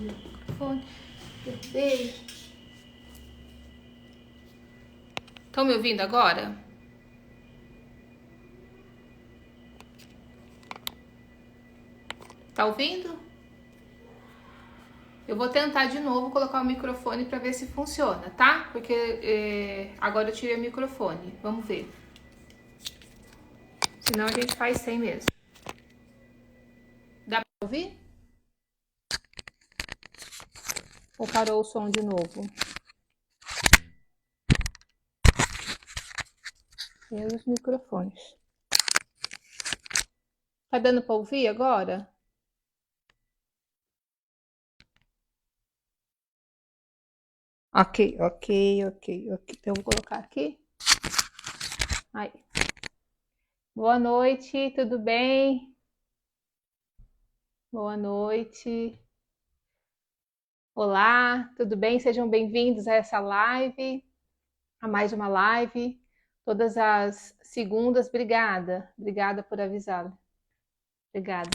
Microfone. Bebê. Estão me ouvindo agora? Tá ouvindo? Eu vou tentar de novo colocar o microfone para ver se funciona, tá? Porque agora eu tirei o microfone. Vamos ver. Senão a gente faz sem mesmo. Dá para ouvir? Ou parou o som de novo? E os microfones. Tá dando para ouvir agora? Ok. Então, eu vou colocar aqui. Aí. Boa noite, tudo bem? Boa noite. Olá, tudo bem? Sejam bem-vindos a essa live, a mais uma live. Todas as segundas, obrigada por avisar. Obrigada.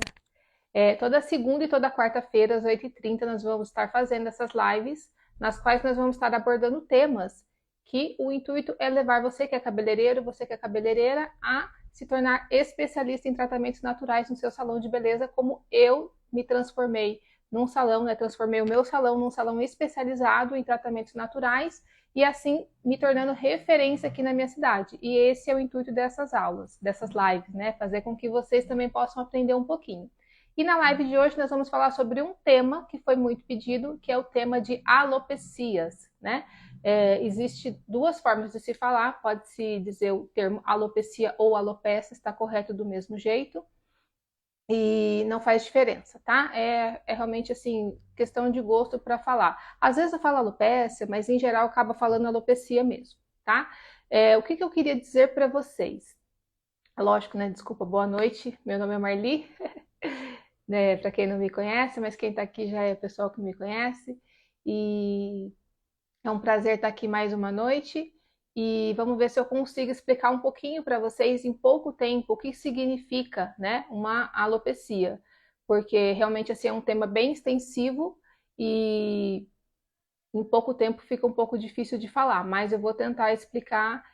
Toda segunda e toda quarta-feira, às 8h30, nós vamos estar fazendo essas lives, nas quais nós vamos estar abordando temas que o intuito é levar você que é cabeleireiro, você que é cabeleireira, a se tornar especialista em tratamentos naturais no seu salão de beleza, como eu me transformei num salão, né? Transformei o meu salão num salão especializado em tratamentos naturais e assim me tornando referência aqui na minha cidade. E esse é o intuito dessas aulas, dessas lives, né? Fazer com que vocês também possam aprender um pouquinho. E na live de hoje nós vamos falar sobre um tema que foi muito pedido, que é o tema de alopecias, né? Existe duas formas de se falar, pode-se dizer o termo alopecia ou alopecia, está correto do mesmo jeito, e não faz diferença, tá? É realmente assim, questão de gosto para falar. Às vezes eu falo alopecia, mas em geral acaba falando alopecia mesmo, tá? O que eu queria dizer para vocês? Lógico, né? Desculpa, boa noite, meu nome é Marli. Né, para quem não me conhece, mas quem está aqui já é o pessoal que me conhece. E é um prazer estar aqui mais uma noite. E vamos ver se eu consigo explicar um pouquinho para vocês em pouco tempo o que significa, né, uma alopecia. Porque realmente assim, é um tema bem extensivo e em pouco tempo fica um pouco difícil de falar, mas eu vou tentar explicar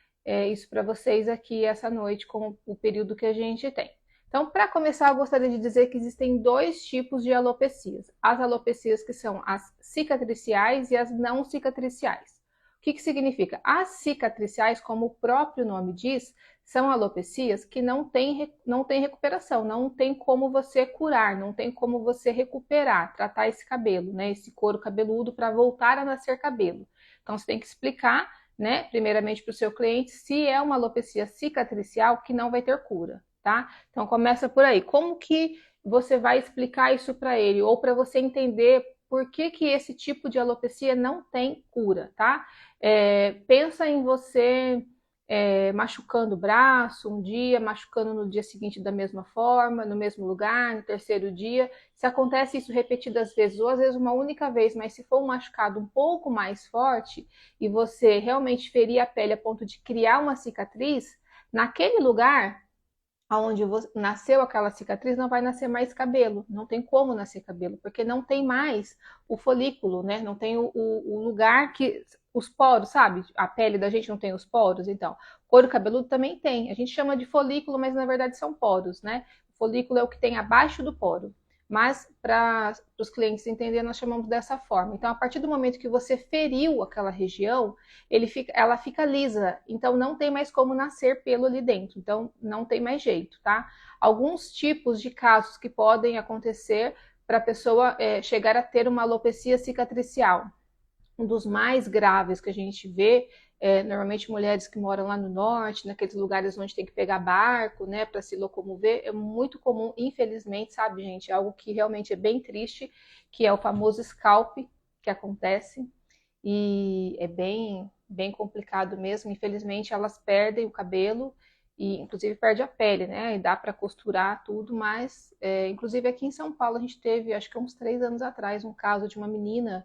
isso para vocês aqui essa noite com o período que a gente tem. Então, para começar, eu gostaria de dizer que existem dois tipos de alopecias. As alopecias que são as cicatriciais e as não cicatriciais. O que significa? As cicatriciais, como o próprio nome diz, são alopecias que não tem recuperação, não tem como você curar, não tem como você recuperar, tratar esse cabelo, né, esse couro cabeludo para voltar a nascer cabelo. Então você tem que explicar, né, primeiramente para o seu cliente se é uma alopecia cicatricial que não vai ter cura, tá? Então começa por aí. Como que você vai explicar isso para ele ou para você entender por que esse tipo de alopecia não tem cura, tá? Pensa em você machucando o braço um dia, machucando no dia seguinte da mesma forma, no mesmo lugar, no terceiro dia. Se acontece isso repetidas vezes, ou às vezes uma única vez, mas se for um machucado um pouco mais forte e você realmente ferir a pele a ponto de criar uma cicatriz, naquele lugar onde nasceu aquela cicatriz, não vai nascer mais cabelo, não tem como nascer cabelo, porque não tem mais o folículo, né? Não tem o lugar que os poros, sabe? A pele da gente não tem os poros, então. Couro cabeludo também tem. A gente chama de folículo, mas na verdade são poros, né? O folículo é o que tem abaixo do poro. Mas para os clientes entenderem, nós chamamos dessa forma. Então, a partir do momento que você feriu aquela região, ela fica lisa, então não tem mais como nascer pelo ali dentro, então não tem mais jeito, tá? Alguns tipos de casos que podem acontecer para a pessoa chegar a ter uma alopecia cicatricial. Um dos mais graves que a gente vê normalmente mulheres que moram lá no norte, naqueles lugares onde tem que pegar barco, né, para se locomover, é muito comum, infelizmente, sabe, gente, é algo que realmente é bem triste, que é o famoso scalp que acontece e é bem complicado mesmo. Infelizmente, elas perdem o cabelo e, inclusive, perde a pele, né? E dá para costurar tudo, mas, inclusive, aqui em São Paulo, a gente teve, acho que uns 3 anos atrás, um caso de uma menina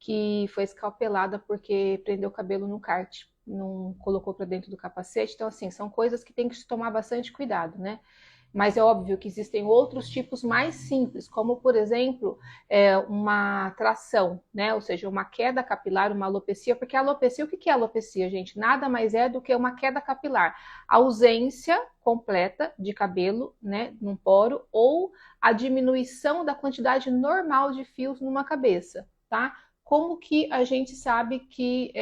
que foi escalpelada porque prendeu o cabelo no kart, não colocou para dentro do capacete. Então, assim, são coisas que tem que se tomar bastante cuidado, né? Mas é óbvio que existem outros tipos mais simples, como por exemplo, uma tração, né? Ou seja, uma queda capilar, uma alopecia, porque a alopecia, o que é alopecia, gente? Nada mais é do que uma queda capilar, a ausência completa de cabelo, né, num poro, ou a diminuição da quantidade normal de fios numa cabeça, tá? Como que a gente sabe que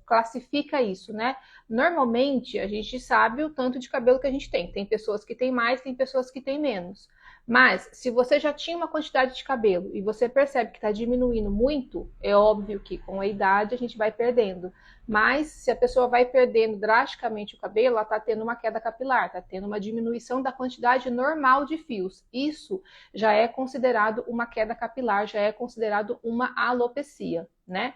classifica isso, né? Normalmente, a gente sabe o tanto de cabelo que a gente tem. Tem pessoas que têm mais, tem pessoas que têm menos. Mas, se você já tinha uma quantidade de cabelo e você percebe que está diminuindo muito, é óbvio que com a idade a gente vai perdendo. Mas, se a pessoa vai perdendo drasticamente o cabelo, ela está tendo uma queda capilar, está tendo uma diminuição da quantidade normal de fios. Isso já é considerado uma queda capilar, já é considerado uma alopecia, né?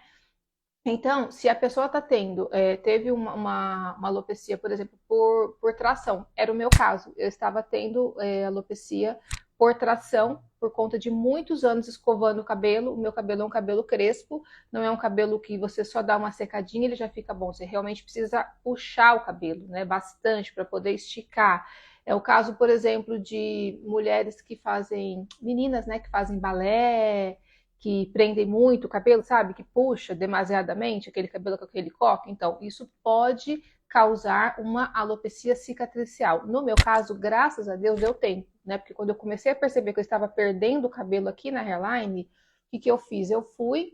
Então, se a pessoa está tendo, teve uma alopecia, por exemplo, por tração, era o meu caso. Eu estava tendo alopecia por tração, por conta de muitos anos escovando o cabelo. O meu cabelo é um cabelo crespo, não é um cabelo que você só dá uma secadinha e ele já fica bom. Você realmente precisa puxar o cabelo, né, bastante para poder esticar. É o caso, por exemplo, de mulheres que fazem, meninas, né, que fazem balé, que prendem muito o cabelo, sabe? Que puxa demasiadamente aquele cabelo com aquele coque. Então, isso pode causar uma alopecia cicatricial. No meu caso, graças a Deus, deu tempo, né? Porque quando eu comecei a perceber que eu estava perdendo o cabelo aqui na hairline, o que eu fiz? Eu fui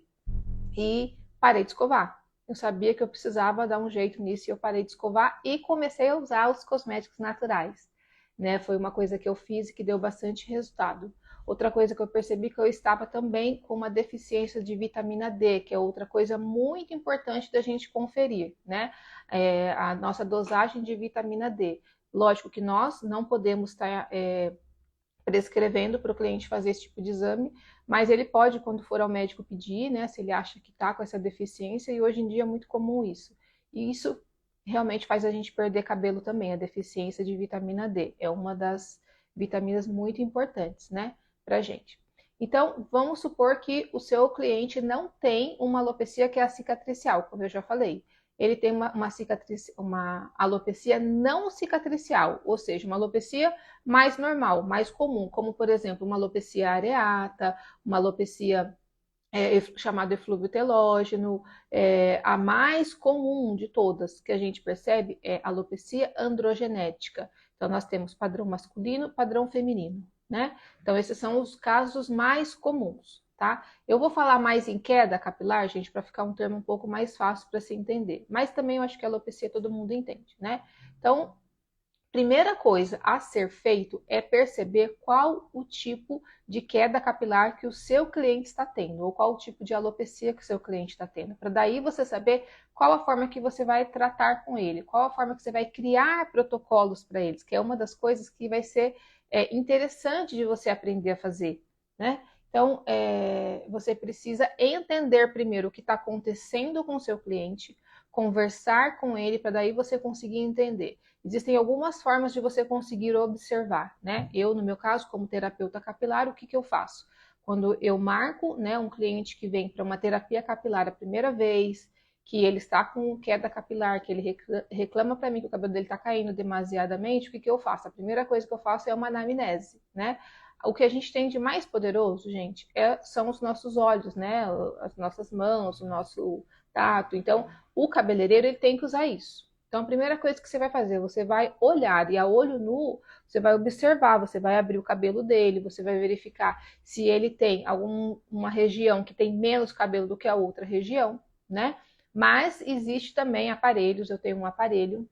e parei de escovar. Eu sabia que eu precisava dar um jeito nisso e eu parei de escovar e comecei a usar os cosméticos naturais, né? Foi uma coisa que eu fiz e que deu bastante resultado. Outra coisa que eu percebi que eu estava também com uma deficiência de vitamina D, que é outra coisa muito importante da gente conferir, né? A nossa dosagem de vitamina D. Lógico que nós não podemos estar prescrevendo para o cliente fazer esse tipo de exame, mas ele pode, quando for ao médico, pedir, né, se ele acha que está com essa deficiência, e hoje em dia é muito comum isso. E isso realmente faz a gente perder cabelo também, a deficiência de vitamina D. É uma das vitaminas muito importantes, né, pra gente. Então, vamos supor que o seu cliente não tem uma alopecia que é a cicatricial, como eu já falei. Ele tem uma alopecia não cicatricial, ou seja, uma alopecia mais normal, mais comum, como por exemplo uma alopecia areata, uma alopecia chamada eflúvio telógeno, a mais comum de todas que a gente percebe é a alopecia androgenética. Então nós temos padrão masculino, padrão feminino, né? Então esses são os casos mais comuns, tá? Eu vou falar mais em queda capilar, gente, para ficar um termo um pouco mais fácil para se entender. Mas também eu acho que a alopecia todo mundo entende, né? Então, primeira coisa a ser feito é perceber qual o tipo de queda capilar que o seu cliente está tendo, ou qual o tipo de alopecia que o seu cliente está tendo, para daí você saber qual a forma que você vai tratar com ele, qual a forma que você vai criar protocolos para eles, que é uma das coisas que vai ser interessante de você aprender a fazer, né? Então, você precisa entender primeiro o que está acontecendo com o seu cliente, conversar com ele, para daí você conseguir entender. Existem algumas formas de você conseguir observar, né? Eu, no meu caso, como terapeuta capilar, o que eu faço? Quando eu marco, né, um cliente que vem para uma terapia capilar a primeira vez, que ele está com queda capilar, que ele reclama para mim que o cabelo dele está caindo demasiadamente, o que eu faço? A primeira coisa que eu faço é uma anamnese, né? O que a gente tem de mais poderoso, gente, são os nossos olhos, né? As nossas mãos, o nosso tato. Então, o cabeleireiro ele tem que usar isso. Então, a primeira coisa que você vai fazer, você vai olhar e a olho nu, você vai observar, você vai abrir o cabelo dele, você vai verificar se ele tem alguma região que tem menos cabelo do que a outra região, né? Mas existe também aparelhos, eu tenho um aparelho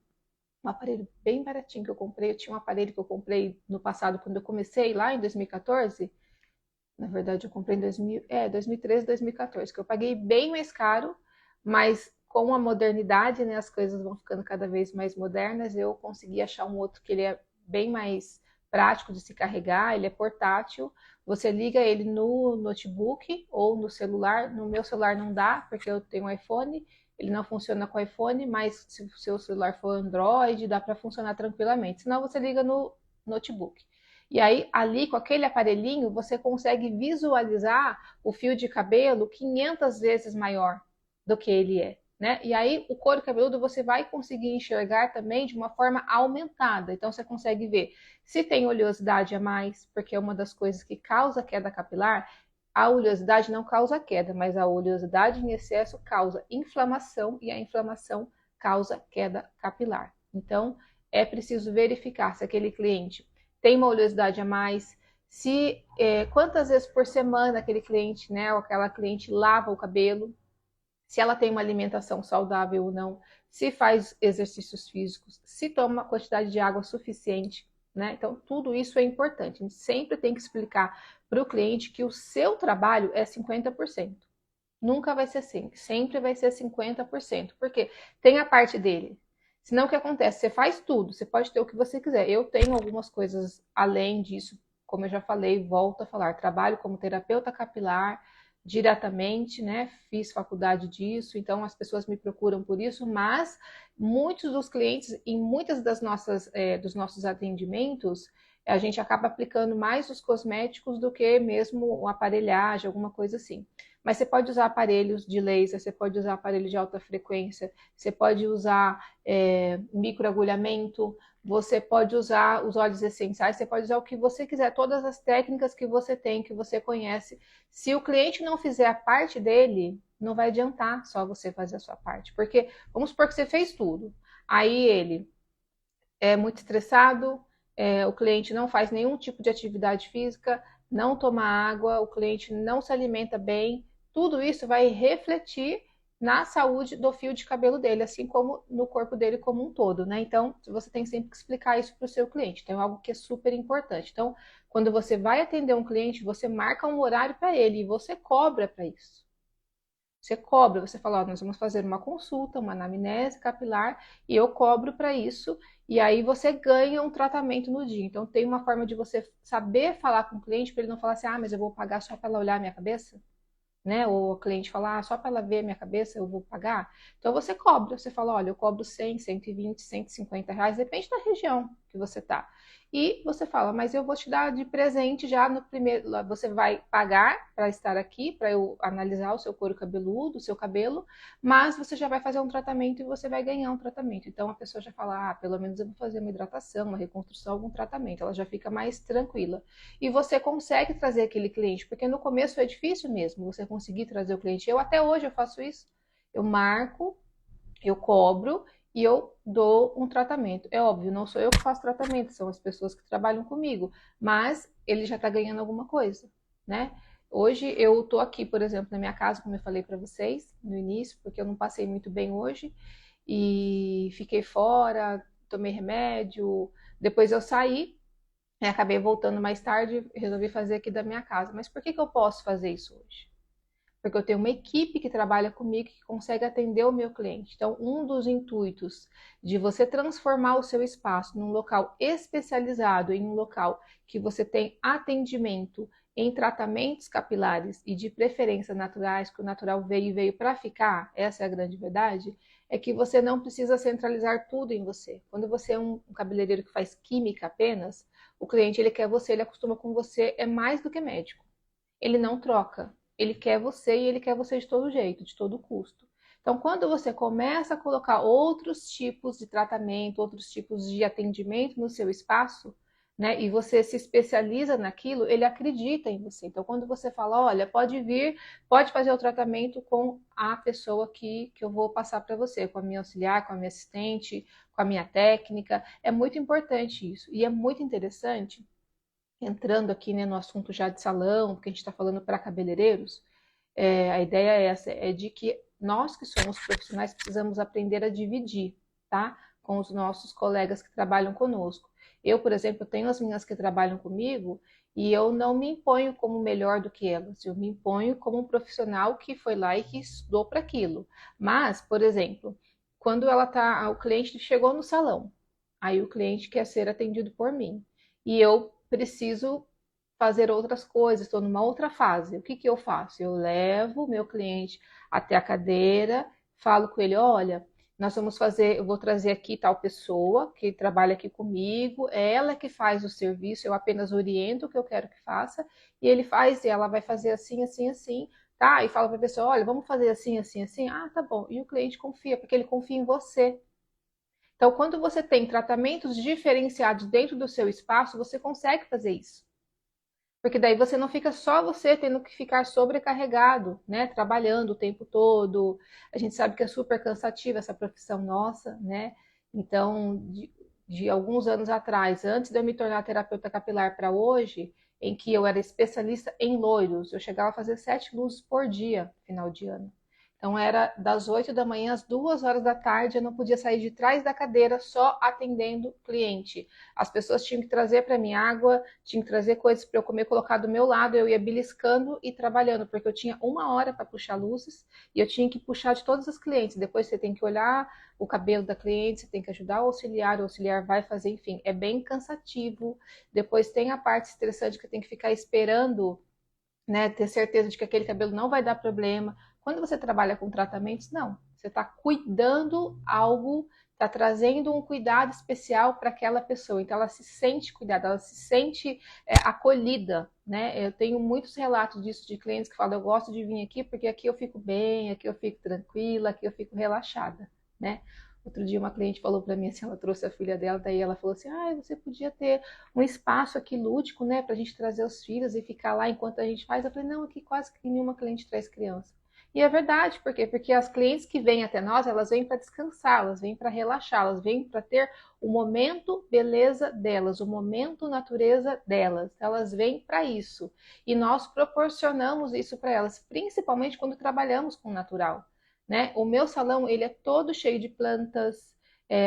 bem baratinho que eu comprei, eu tinha um aparelho que eu comprei no passado, quando eu comecei lá em 2014, na verdade eu comprei em 2013, 2014, que eu paguei bem mais caro, mas com a modernidade, né, as coisas vão ficando cada vez mais modernas, eu consegui achar um outro que ele é bem mais prático de se carregar, ele é portátil, você liga ele no notebook ou no celular, no meu celular não dá, porque eu tenho um iPhone, ele não funciona com iPhone, mas se o seu celular for Android, dá para funcionar tranquilamente, senão você liga no notebook. E aí, ali com aquele aparelhinho, você consegue visualizar o fio de cabelo 500 vezes maior do que ele é, né? E aí o couro cabeludo você vai conseguir enxergar também de uma forma aumentada. Então você consegue ver se tem oleosidade a mais, porque é uma das coisas que causa queda capilar. A oleosidade não causa queda, mas a oleosidade em excesso causa inflamação e a inflamação causa queda capilar. Então é preciso verificar se aquele cliente tem uma oleosidade a mais, se quantas vezes por semana aquele cliente, né, ou aquela cliente lava o cabelo, se ela tem uma alimentação saudável ou não, se faz exercícios físicos, se toma uma quantidade de água suficiente, né? Então, tudo isso é importante. A gente sempre tem que explicar para o cliente que o seu trabalho é 50%. Nunca vai ser 100%, sempre vai ser 50%. Porque tem a parte dele. Senão o que acontece? Você faz tudo, você pode ter o que você quiser. Eu tenho algumas coisas além disso, como eu já falei, volto a falar. Trabalho como terapeuta capilar diretamente, né? Fiz faculdade disso, então as pessoas me procuram por isso, mas muitos dos clientes, em muitas das nossas, dos nossos atendimentos, a gente acaba aplicando mais os cosméticos do que mesmo a aparelhagem, alguma coisa assim. Mas você pode usar aparelhos de laser, você pode usar aparelho de alta frequência, você pode usar microagulhamento, você pode usar os óleos essenciais, você pode usar o que você quiser, todas as técnicas que você tem, que você conhece. Se o cliente não fizer a parte dele, não vai adiantar só você fazer a sua parte. Porque, vamos supor que você fez tudo. Aí ele é muito estressado, o cliente não faz nenhum tipo de atividade física, não toma água, o cliente não se alimenta bem, tudo isso vai refletir na saúde do fio de cabelo dele, assim como no corpo dele como um todo, né? Então, você tem sempre que explicar isso para o seu cliente. Então, é algo que é super importante. Então, quando você vai atender um cliente, você marca um horário para ele e você cobra para isso. Você cobra, você fala, ó, nós vamos fazer uma consulta, uma anamnese capilar, e eu cobro para isso, e aí você ganha um tratamento no dia. Então tem uma forma de você saber falar com o cliente para ele não falar assim, ah, mas eu vou pagar só para ela olhar a minha cabeça, né? Ou o cliente falar, ah, só para ela ver a minha cabeça eu vou pagar. Então você cobra, você fala, olha, eu cobro 100, 120, 150 reais, depende da região que você tá. E você fala, mas eu vou te dar de presente já no primeiro. Você vai pagar para estar aqui, para eu analisar o seu couro cabeludo, o seu cabelo, mas você já vai fazer um tratamento e você vai ganhar um tratamento. Então a pessoa já fala, ah, pelo menos eu vou fazer uma hidratação, uma reconstrução, algum tratamento. Ela já fica mais tranquila. E você consegue trazer aquele cliente, porque no começo é difícil mesmo você conseguir trazer o cliente. Eu até hoje eu faço isso. Eu marco, eu cobro e eu dou um tratamento. É óbvio, não sou eu que faço tratamento, são as pessoas que trabalham comigo, mas ele já está ganhando alguma coisa, né? Hoje eu tô aqui, por exemplo, na minha casa, como eu falei para vocês no início, porque eu não passei muito bem hoje e fiquei fora, tomei remédio, depois eu saí, acabei voltando mais tarde, resolvi fazer aqui da minha casa. Mas por que eu posso fazer isso hoje? Porque eu tenho uma equipe que trabalha comigo que consegue atender o meu cliente. Então, um dos intuitos de você transformar o seu espaço num local especializado, em um local que você tem atendimento em tratamentos capilares e de preferência naturais, que o natural veio e veio para ficar, essa é a grande verdade, é que você não precisa centralizar tudo em você. Quando você é um cabeleireiro que faz química apenas, o cliente ele quer você, ele acostuma com você, é mais do que médico. Ele não troca. Ele quer você e ele quer você de todo jeito, de todo custo. Então, quando você começa a colocar outros tipos de tratamento, outros tipos de atendimento no seu espaço, né, e você se especializa naquilo, ele acredita em você. Então, quando você fala, olha, pode vir, pode fazer o tratamento com a pessoa que eu vou passar para você, com a minha auxiliar, com a minha assistente, com a minha técnica, é muito importante isso. E é muito interessante entrando aqui, né, no assunto já de salão, porque a gente está falando para cabeleireiros, a ideia é essa, é de que nós que somos profissionais precisamos aprender a dividir, tá? Com os nossos colegas que trabalham conosco. Eu, por exemplo, tenho as meninas que trabalham comigo e eu não me imponho como melhor do que elas, eu me imponho como um profissional que foi lá e que estudou para aquilo. Mas, por exemplo, quando o cliente chegou no salão, aí o cliente quer ser atendido por mim e eu preciso fazer outras coisas, estou numa outra fase. O que que eu faço? Eu levo o meu cliente até a cadeira, falo com ele, olha, nós vamos fazer, eu vou trazer aqui tal pessoa que trabalha aqui comigo, é ela que faz o serviço, eu apenas oriento o que eu quero que faça, e ele faz, e ela vai fazer assim, assim, assim, tá? E fala para a pessoa, olha, vamos fazer assim, assim, assim. Ah, tá bom. E o cliente confia, porque ele confia em você. Então, quando você tem tratamentos diferenciados dentro do seu espaço, você consegue fazer isso. Porque daí você não fica só você tendo que ficar sobrecarregado, né? Trabalhando o tempo todo. A gente sabe que é super cansativa essa profissão nossa, né? Então, de alguns anos atrás, antes de eu me tornar terapeuta capilar para hoje, em que eu era especialista em loiros, eu chegava a fazer 7 luzes por dia, final de ano. Então era das 8 da manhã às 2 horas da tarde, eu não podia sair de trás da cadeira só atendendo cliente. As pessoas tinham que trazer para mim água, tinham que trazer coisas para eu comer, colocar do meu lado, eu ia beliscando e trabalhando, porque eu tinha 1 hora para puxar luzes e eu tinha que puxar de todas as clientes. Depois você tem que olhar o cabelo da cliente, você tem que ajudar o auxiliar vai fazer, enfim, é bem cansativo. Depois tem a parte estressante que eu tenho que ficar esperando, né, ter certeza de que aquele cabelo não vai dar problema. Quando você trabalha com tratamentos, não. Você está cuidando algo, está trazendo um cuidado especial para aquela pessoa. Então, ela se sente cuidada, ela se sente acolhida, né? Eu tenho muitos relatos disso de clientes que falam, eu gosto de vir aqui porque aqui eu fico bem, aqui eu fico tranquila, aqui eu fico relaxada, né? Outro dia uma cliente falou para mim assim, ela trouxe a filha dela, daí ela falou assim, ah, você podia ter um espaço aqui lúdico, né, pra gente trazer os filhos e ficar lá enquanto a gente faz. Eu falei, não, aqui quase que nenhuma cliente traz criança. E é verdade, por quê? Porque as clientes que vêm até nós, elas vêm para descansar, elas vêm para relaxar, elas vêm para ter o momento beleza delas, o momento natureza delas. Elas vêm para isso. E nós proporcionamos isso para elas, principalmente quando trabalhamos com natural, né? O meu salão, ele é todo cheio de plantas,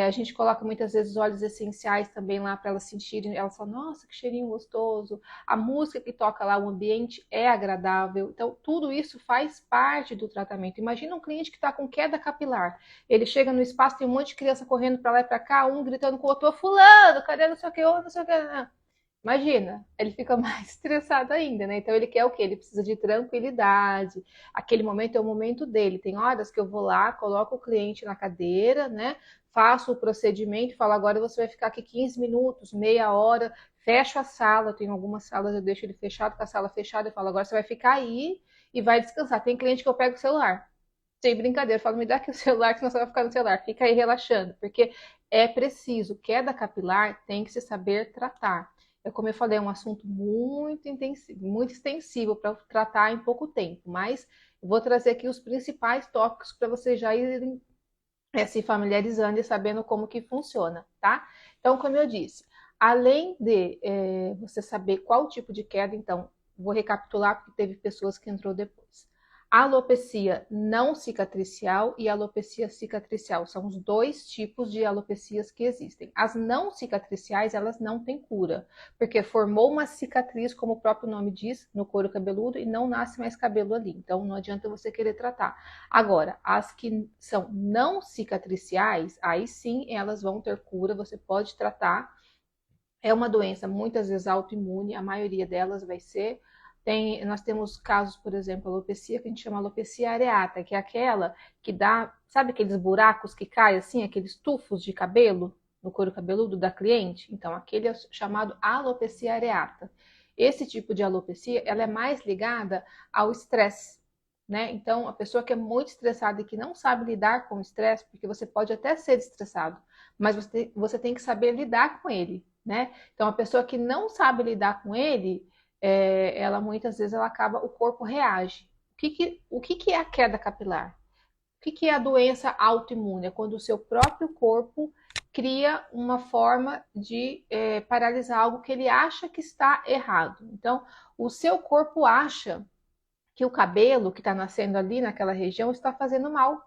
a gente coloca muitas vezes óleos essenciais também lá para elas sentirem. Elas falam, nossa, que cheirinho gostoso. A música que toca lá, o ambiente é agradável. Então, tudo isso faz parte do tratamento. Imagina um cliente que está com queda capilar. Ele chega no espaço, tem um monte de criança correndo para lá e para cá, um gritando com o outro, fulano, cadê não sei o que, não sei o que. Imagina, ele fica mais estressado ainda, né? Então ele quer o quê? Ele precisa de tranquilidade. Aquele momento é o momento dele. Tem horas que eu vou lá, coloco o cliente na cadeira, né? Faço o procedimento, falo agora você vai ficar aqui 15 minutos, meia hora, fecho a sala. Tem algumas salas eu deixo ele fechado, com a sala fechada, eu falo agora você vai ficar aí e vai descansar. Tem cliente que eu pego o celular. Sem brincadeira, eu falo, me dá aqui o celular, que senão você vai ficar no celular. Fica aí relaxando, porque é preciso. Queda capilar tem que se saber tratar. Como eu falei, é um assunto muito intensivo, muito extensivo para tratar em pouco tempo, mas eu vou trazer aqui os principais tópicos para vocês já irem se familiarizando e sabendo como que funciona, tá? Então, como eu disse, além de você saber qual tipo de queda, então, vou recapitular porque teve pessoas que entrou depois. Alopecia não cicatricial e alopecia cicatricial são os dois tipos de alopecias que existem. As não cicatriciais, elas não têm cura, porque formou uma cicatriz, como o próprio nome diz, no couro cabeludo e não nasce mais cabelo ali. Então não adianta você querer tratar. Agora, as que são não cicatriciais, aí sim elas vão ter cura, você pode tratar. É uma doença muitas vezes autoimune, a maioria delas vai ser. Nós temos casos, por exemplo, alopecia, que a gente chama alopecia areata, que é aquela que dá, sabe aqueles buracos que caem assim, aqueles tufos de cabelo no couro cabeludo da cliente? Então, aquele é chamado alopecia areata. Esse tipo de alopecia, ela é mais ligada ao estresse, né? Então, a pessoa que é muito estressada e que não sabe lidar com o estresse, porque você pode até ser estressado, mas você tem que saber lidar com ele, né? Então, a pessoa que não sabe lidar com ele, ela muitas vezes ela acaba, o corpo reage. O que é a queda capilar? O que é a doença autoimune? É quando o seu próprio corpo cria uma forma de paralisar algo que ele acha que está errado. Então, o seu corpo acha que o cabelo que está nascendo ali naquela região está fazendo mal,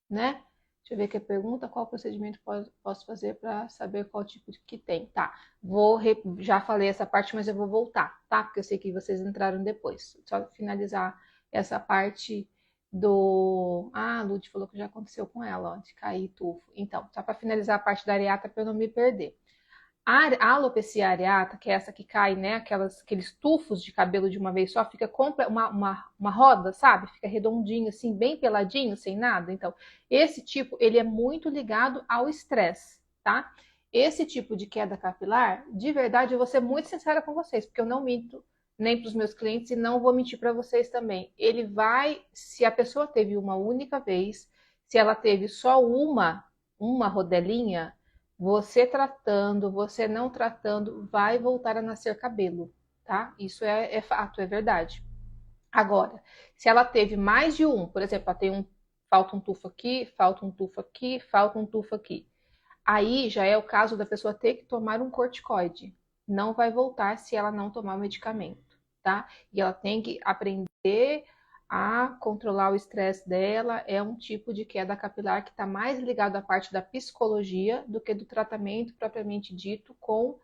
né? Deixa eu ver aqui a pergunta, qual procedimento posso fazer para saber qual tipo que tem. Tá, já falei essa parte, mas eu vou voltar, tá? Porque eu sei que vocês entraram depois. Só finalizar essa parte do... Ah, a Lud falou que já aconteceu com ela, ó, de cair tufo. Então, só para finalizar a parte da areata para eu não me perder. A alopecia areata, que é essa que cai, né? Aqueles tufos de cabelo de uma vez só, fica uma roda, sabe? Fica redondinho, assim, bem peladinho, sem nada. Então, esse tipo, ele é muito ligado ao estresse, tá? Esse tipo de queda capilar, de verdade, eu vou ser muito sincera com vocês, porque eu não minto. nem para os meus clientes, e não vou mentir para vocês também. Ele vai, se a pessoa teve uma única vez, se ela teve só uma rodelinha, você tratando, você não tratando, vai voltar a nascer cabelo, tá? Isso é fato, é verdade. Agora, se ela teve mais de um, por exemplo, ela tem falta um tufo aqui, falta um tufo aqui, falta um tufo aqui. Aí já é o caso da pessoa ter que tomar um corticoide. Não vai voltar se ela não tomar o medicamento, tá? E ela tem que aprender a controlar o estresse dela. É um tipo de queda capilar que está mais ligado à parte da psicologia do que do tratamento propriamente dito com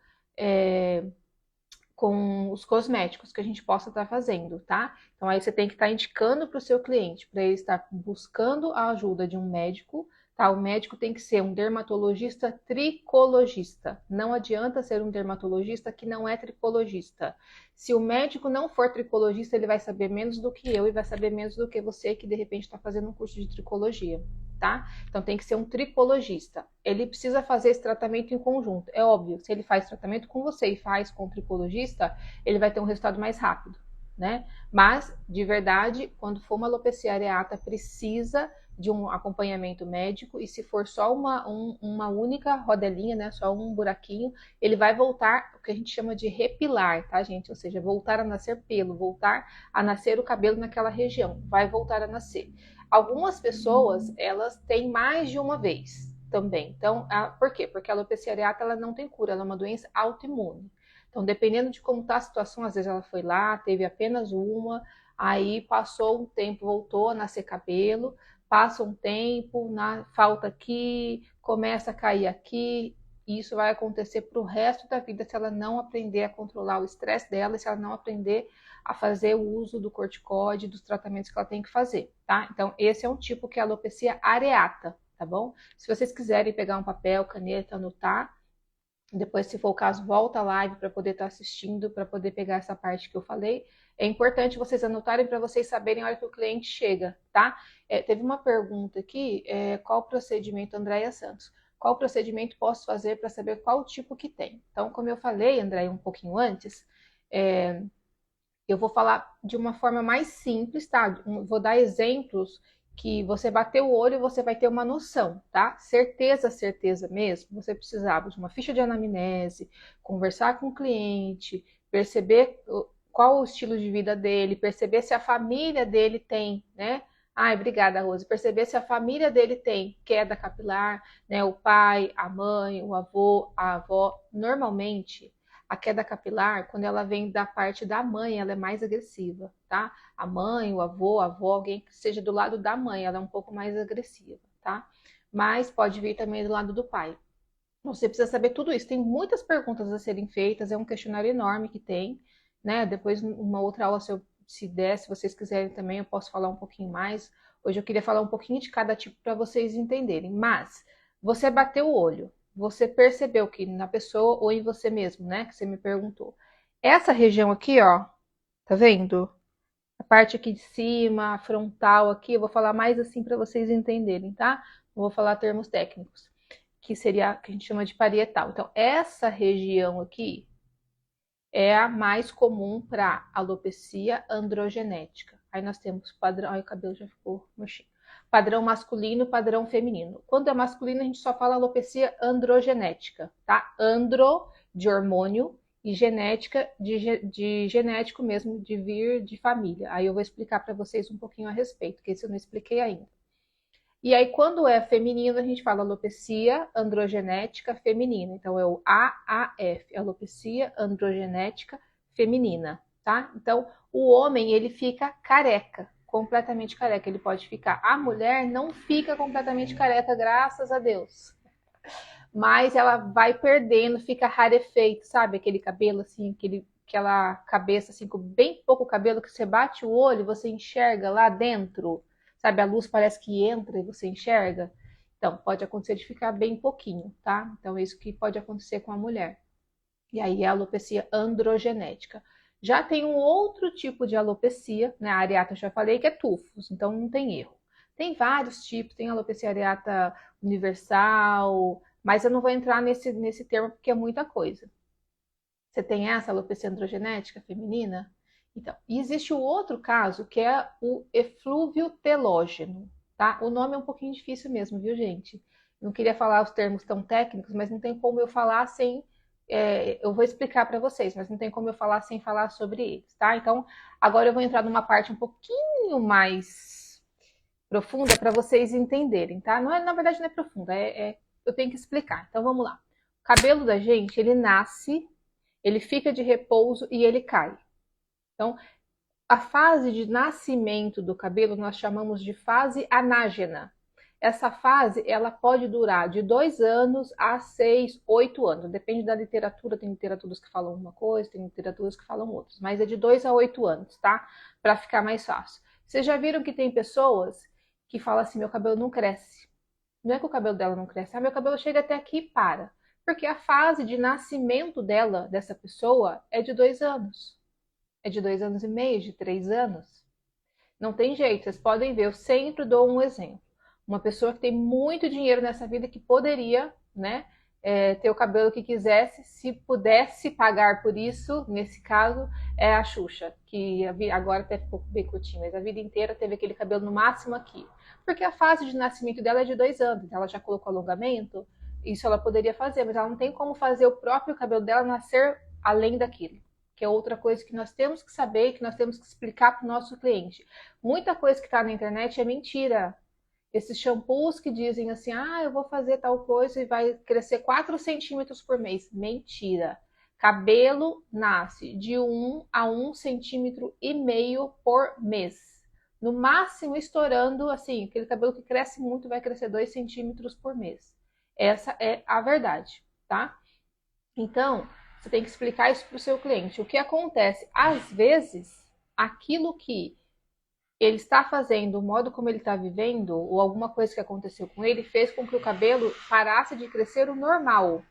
os cosméticos que a gente possa estar fazendo, tá? Então aí você tem que estar indicando para o seu cliente, para ele estar buscando a ajuda de um médico, tá? O médico tem que ser um dermatologista tricologista. Não adianta ser um dermatologista que não é tricologista. Se o médico não for tricologista, ele vai saber menos do que eu e vai saber menos do que você que de repente está fazendo um curso de tricologia. Tá? Então tem que ser um tricologista. Ele precisa fazer esse tratamento em conjunto. É óbvio, se ele faz tratamento com você e faz com o tricologista, ele vai ter um resultado mais rápido, né? Mas, de verdade, quando for uma alopecia areata, precisa de um acompanhamento médico, e se for só uma única rodelinha, né, só um buraquinho, ele vai voltar, o que a gente chama de repilar, tá, gente? Ou seja, voltar a nascer pelo, voltar a nascer o cabelo naquela região, vai voltar a nascer. Algumas pessoas, elas têm mais de uma vez também. Então, por quê? Porque a alopecia areata, ela não tem cura, ela é uma doença autoimune. Então, dependendo de como está a situação, às vezes ela foi lá, teve apenas uma, aí passou um tempo, voltou a nascer cabelo, passa um tempo, falta aqui, começa a cair aqui, e isso vai acontecer para o resto da vida se ela não aprender a controlar o estresse dela, se ela não aprender a fazer o uso do corticóide, dos tratamentos que ela tem que fazer, tá? Então, esse é um tipo que é a alopecia areata, tá bom? Se vocês quiserem pegar um papel, caneta, anotar, depois, se for o caso, volta a live para poder estar assistindo, para poder pegar essa parte que eu falei. É importante vocês anotarem para vocês saberem a hora que o cliente chega, tá? Teve uma pergunta aqui, qual o procedimento, Andréia Santos? Qual procedimento posso fazer para saber qual tipo que tem? Então, como eu falei, Andréia, um pouquinho antes, eu vou falar de uma forma mais simples, tá? Vou dar exemplos que você bater o olho e você vai ter uma noção, tá? Certeza, certeza mesmo. Você precisava de uma ficha de anamnese, conversar com o cliente, perceber qual o estilo de vida dele, perceber se a família dele tem, né? Ai, obrigada, Rose. Perceber se a família dele tem queda capilar, né? O pai, a mãe, o avô, a avó. Normalmente, a queda capilar, quando ela vem da parte da mãe, ela é mais agressiva, tá? A mãe, o avô, a avó, alguém que seja do lado da mãe, ela é um pouco mais agressiva, tá? Mas pode vir também do lado do pai. Você precisa saber tudo isso. Tem muitas perguntas a serem feitas, é um questionário enorme que tem, né? Depois, uma outra aula, se der, se vocês quiserem também, eu posso falar um pouquinho mais. Hoje eu queria falar um pouquinho de cada tipo para vocês entenderem. Mas, você bateu o olho, você percebeu que na pessoa ou em você mesmo, né? Que você me perguntou. Essa região aqui, ó, tá vendo? A parte aqui de cima, a frontal aqui, eu vou falar mais assim para vocês entenderem, tá? Não vou falar termos técnicos, que seria, que a gente chama de parietal. Então, essa região aqui é a mais comum para alopecia androgenética. Aí nós temos padrão, ai, o cabelo já ficou murchinho. Padrão masculino, padrão feminino. Quando é masculino, a gente só fala alopecia androgenética, tá? Andro, de hormônio, e genética, de genético mesmo, de vir de família. Aí eu vou explicar para vocês um pouquinho a respeito, que isso eu não expliquei ainda. E aí, quando é feminino, a gente fala alopecia androgenética feminina. Então, é o AAF, alopecia androgenética feminina, tá? Então, o homem, ele fica careca, completamente careca. Ele pode ficar. A mulher não fica completamente careca, graças a Deus. Mas ela vai perdendo, fica rarefeito, sabe? Aquele cabelo assim, aquela cabeça assim, com bem pouco cabelo, que você bate o olho, você enxerga lá dentro. Sabe, a luz parece que entra e você enxerga. Então, pode acontecer de ficar bem pouquinho, tá? Então, é isso que pode acontecer com a mulher. E aí é a alopecia androgenética. Já tem um outro tipo de alopecia, né? A areata eu já falei que é tufos, então não tem erro. Tem vários tipos, tem alopecia areata universal, mas eu não vou entrar nesse termo porque é muita coisa. Você tem essa alopecia androgenética feminina? Então, e existe o outro caso, que é o eflúvio telógeno, tá? O nome é um pouquinho difícil mesmo, viu, gente? Não queria falar os termos tão técnicos, mas não tem como eu falar sem. Eu vou explicar para vocês, mas não tem como eu falar sem falar sobre eles, tá? Então, agora eu vou entrar numa parte um pouquinho mais profunda para vocês entenderem, tá? Não é, na verdade, não é profunda, eu tenho que explicar. Então, vamos lá. O cabelo da gente, ele nasce, ele fica de repouso e ele cai. Então, a fase de nascimento do cabelo nós chamamos de fase anágena. Essa fase ela pode durar de 2 anos a 6, 8 anos. Depende da literatura, tem literaturas que falam uma coisa, tem literaturas que falam outras, mas é de 2 a 8 anos, tá? Para ficar mais fácil. Vocês já viram que tem pessoas que falam assim: meu cabelo não cresce. Não é que o cabelo dela não cresce, meu cabelo chega até aqui e para. Porque a fase de nascimento dela, dessa pessoa, é de 2 anos. É de 2 anos e meio, de 3 anos. Não tem jeito, vocês podem ver, eu sempre dou um exemplo. Uma pessoa que tem muito dinheiro nessa vida que poderia, né, ter o cabelo que quisesse, se pudesse pagar por isso, nesse caso, é a Xuxa, que agora até ficou bem curtinho, mas a vida inteira teve aquele cabelo no máximo aqui. Porque a fase de nascimento dela é de 2 anos, ela já colocou alongamento, isso ela poderia fazer, mas ela não tem como fazer o próprio cabelo dela nascer além daquilo, que é outra coisa que nós temos que saber, que nós temos que explicar para o nosso cliente. Muita coisa que está na internet é mentira. Esses shampoos que dizem assim, eu vou fazer tal coisa e vai crescer 4 centímetros por mês. Mentira. Cabelo nasce de 1 a 1,5 centímetro por mês. No máximo, estourando, assim, aquele cabelo que cresce muito vai crescer 2 centímetros por mês. Essa é a verdade, tá? Então, você tem que explicar isso para o seu cliente. O que acontece? Às vezes, aquilo que ele está fazendo, o modo como ele está vivendo, ou alguma coisa que aconteceu com ele, fez com que o cabelo parasse de crescer o normal,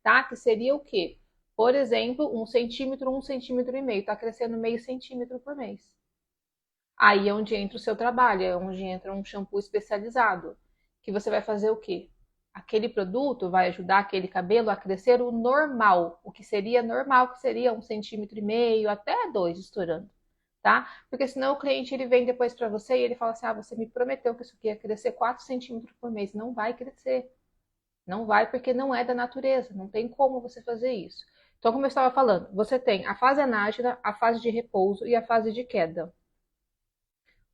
tá? Que seria o quê? Por exemplo, 1 centímetro e meio, está crescendo meio centímetro por mês. Aí é onde entra o seu trabalho, é onde entra um shampoo especializado, que você vai fazer o quê? Aquele produto vai ajudar aquele cabelo a crescer o normal, o que seria normal, que seria 1,5 centímetro, até 2 estourando, tá? Porque senão o cliente ele vem depois para você e ele fala assim: você me prometeu que isso aqui ia crescer 4 centímetros por mês. Não vai crescer. Não vai porque não é da natureza, não tem como você fazer isso. Então, como eu estava falando, você tem a fase anágena, a fase de repouso e a fase de queda.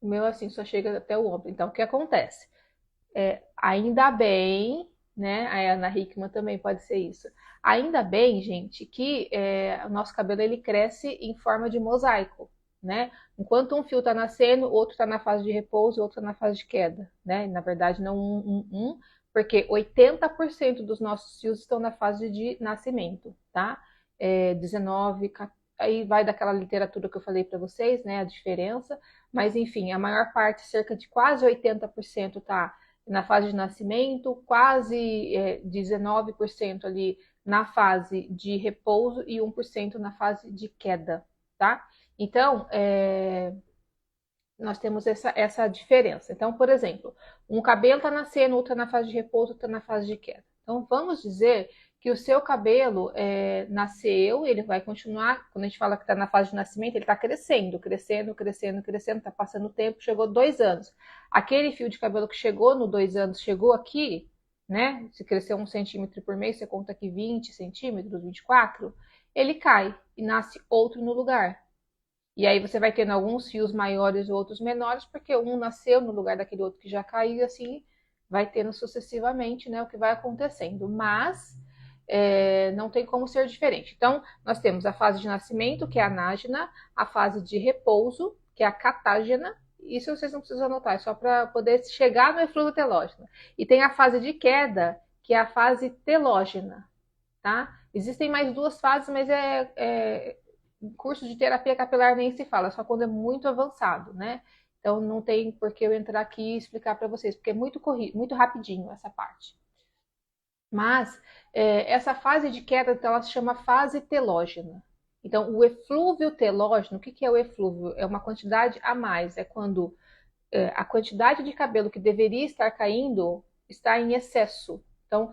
O meu, assim, só chega até o ombro. Então, o que acontece? Ainda bem, né? A Ana Hickman também pode ser isso. Ainda bem, gente, que o nosso cabelo ele cresce em forma de mosaico, né? Enquanto um fio está nascendo, outro está na fase de repouso, outro está na fase de queda, né? Na verdade, não porque 80% dos nossos fios estão na fase de nascimento, tá? 19, aí vai daquela literatura que eu falei para vocês, né? A diferença, mas enfim, a maior parte, cerca de quase 80% tá na fase de nascimento, quase 19% ali na fase de repouso e 1% na fase de queda, tá? Então, nós temos essa diferença. Então, por exemplo, um cabelo está nascendo, outro está na fase de repouso, outro está na fase de queda. Então, vamos dizer que o seu cabelo nasceu, ele vai continuar, quando a gente fala que está na fase de nascimento, ele está crescendo, crescendo, crescendo, crescendo, está passando o tempo, chegou 2 anos. Aquele fio de cabelo que chegou no 2 anos, chegou aqui, né? Se cresceu 1 centímetro por mês, você conta aqui 20 centímetros, 24, ele cai e nasce outro no lugar. E aí você vai tendo alguns fios maiores e outros menores, porque um nasceu no lugar daquele outro que já caiu, e assim vai tendo sucessivamente, né, o que vai acontecendo. Mas não tem como ser diferente. Então, nós temos a fase de nascimento, que é a anágena, a fase de repouso, que é a catágena. Isso vocês não precisam anotar, é só para poder chegar no eflúvio telógeno. E tem a fase de queda, que é a fase telógena, tá? Existem mais 2 fases, mas curso de terapia capilar nem se fala, só quando é muito avançado, né? Então não tem por que eu entrar aqui e explicar para vocês, porque é muito corrido, muito rapidinho essa parte. Mas essa fase de queda, então, ela se chama fase telógena. Então, o eflúvio telógeno, o que é o eflúvio? É uma quantidade a mais, é quando a quantidade de cabelo que deveria estar caindo está em excesso. Então,